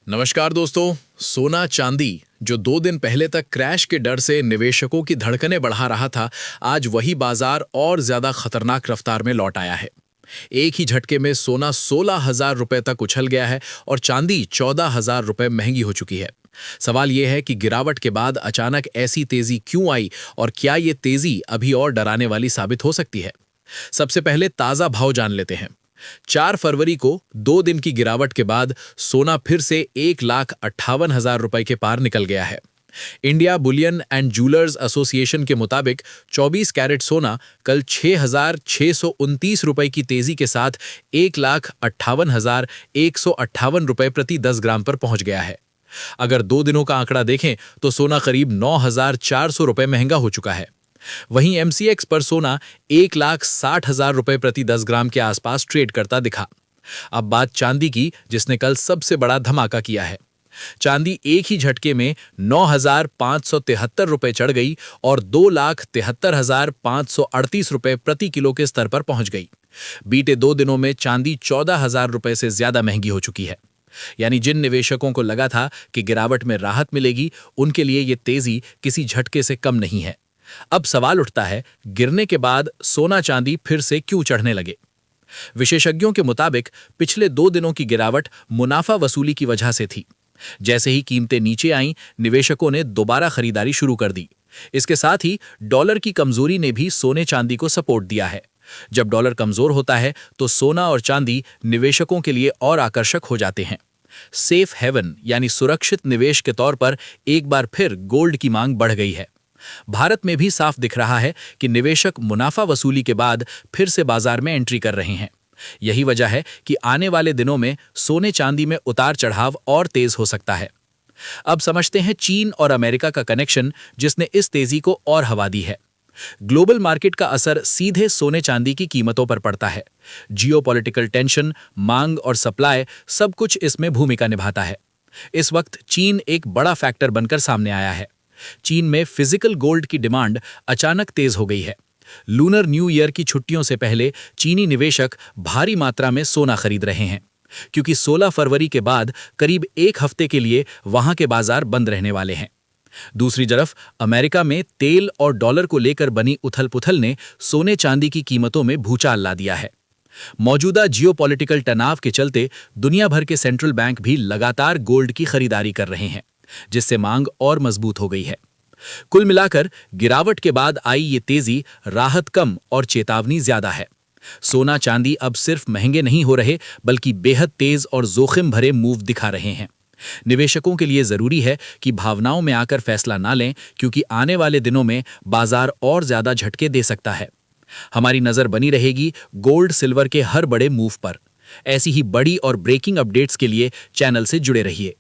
नमस्कार दोस्तों। सोना चांदी जो 2 दिन पहले तक क्रैश के डर से निवेशकों की धड़कनें बढ़ा रहा था, आज वही बाजार और ज्यादा खतरनाक रफ्तार में लौट आया है। एक ही झटके में सोना 16,000 रुपए तक उछल गया है और चांदी 14,000 रुपए महंगी हो चुकी है। सवाल यह है कि गिरावट के बाद अचानक ऐसी तेजी क्यों आई और क्या ये तेजी अभी और डराने वाली साबित हो सकती है। सबसे पहले ताजा भाव जान लेते हैं। 4 फरवरी को 2 दिन की गिरावट के बाद सोना फिर से 1,58,000 रुपए के पार निकल गया है। India Boolean and jewellers association के मुताबिक 24 कैरेट सोना कल 6,629 रुपए की तेजी के साथ 1,58,158 रुपए प्रति 10 ग्राम पर पहुंच गया है। अगर 2 दिनों का आंकड़ा देखें तो सोना करीब 9,400 रुपए महंगा हो चुका है। वहीं एमसीएक्स पर सोना 1,60,000 रुपए प्रति 10 ग्राम के आसपास ट्रेड करता दिखा। अब बात चांदी की, जिसने कल सबसे बड़ा धमाका किया है। चांदी एक ही झटके में 9,573 रुपए चढ़ गई और 2,73,538 रुपए प्रति किलो के स्तर पर पहुंच गई। बीते 2 दिनों में चांदी 14,000 रुपए से ज्यादा महंगी हो चुकी है। यानी जिन निवेशकों को लगा था कि गिरावट में राहत मिलेगी, उनके लिए ये तेजी किसी झटके से कम नहीं है। अब सवाल उठता है, गिरने के बाद सोना चांदी फिर से क्यों चढ़ने लगे। विशेषज्ञों के मुताबिक पिछले 2 दिनों की गिरावट मुनाफा वसूली की वजह से थी। जैसे ही कीमतें नीचे आईं, निवेशकों ने दोबारा खरीदारी शुरू कर दी। इसके साथ ही डॉलर की कमजोरी ने भी सोने चांदी को सपोर्ट दिया है। जब डॉलर कमजोर होता है तो सोना और चांदी निवेशकों के लिए और आकर्षक हो जाते हैं। सेफ हेवन यानी सुरक्षित निवेश के तौर पर एक बार फिर गोल्ड की मांग बढ़ गई है। भारत में भी साफ दिख रहा है कि निवेशक मुनाफा वसूली के बाद फिर से बाजार में एंट्री कर रहे हैं। यही वजह है कि आने वाले दिनों में सोने चांदी में उतार चढ़ाव और तेज हो सकता है। अब समझते हैं चीन और अमेरिका का कनेक्शन, जिसने इस तेजी को और हवा दी है। ग्लोबल मार्केट का असर सीधे सोने चांदी की कीमतों पर पड़ता है। जियोपॉलिटिकल टेंशन, मांग और सप्लाई सब कुछ इसमें भूमिका निभाता है। इस वक्त चीन एक बड़ा फैक्टर बनकर सामने आया है। चीन में फिजिकल गोल्ड की डिमांड अचानक तेज हो गई है। लूनर न्यू ईयर की छुट्टियों से पहले चीनी निवेशक भारी मात्रा में सोना खरीद रहे हैं, क्योंकि 16 फरवरी के बाद करीब 1 हफ्ते के लिए वहां के बाजार बंद रहने वाले हैं। दूसरी तरफ अमेरिका में तेल और डॉलर को लेकर बनी उथल-पुथल ने सोने चांदी की कीमतों में भूचाल ला दिया है। मौजूदा जियोपॉलिटिकल तनाव के चलते दुनिया भर के सेंट्रल बैंक भी लगातार गोल्ड की खरीदारी कर रहे हैं, जिससे मांग और मजबूत हो गई है। कुल मिलाकर गिरावट के बाद आई ये तेजी राहत कम और चेतावनी ज्यादा है। सोना चांदी अब सिर्फ महंगे नहीं हो रहे, बल्कि बेहद तेज और जोखिम भरे मूव दिखा रहे हैं। निवेशकों के लिए जरूरी है कि भावनाओं में आकर फैसला ना लें, क्योंकि आने वाले दिनों में बाजार और ज्यादा झटके दे सकता है। हमारी नजर बनी रहेगी गोल्ड सिल्वर के हर बड़े मूव पर। ऐसी ही बड़ी और ब्रेकिंग अपडेट्स के लिए चैनल से जुड़े रहिए।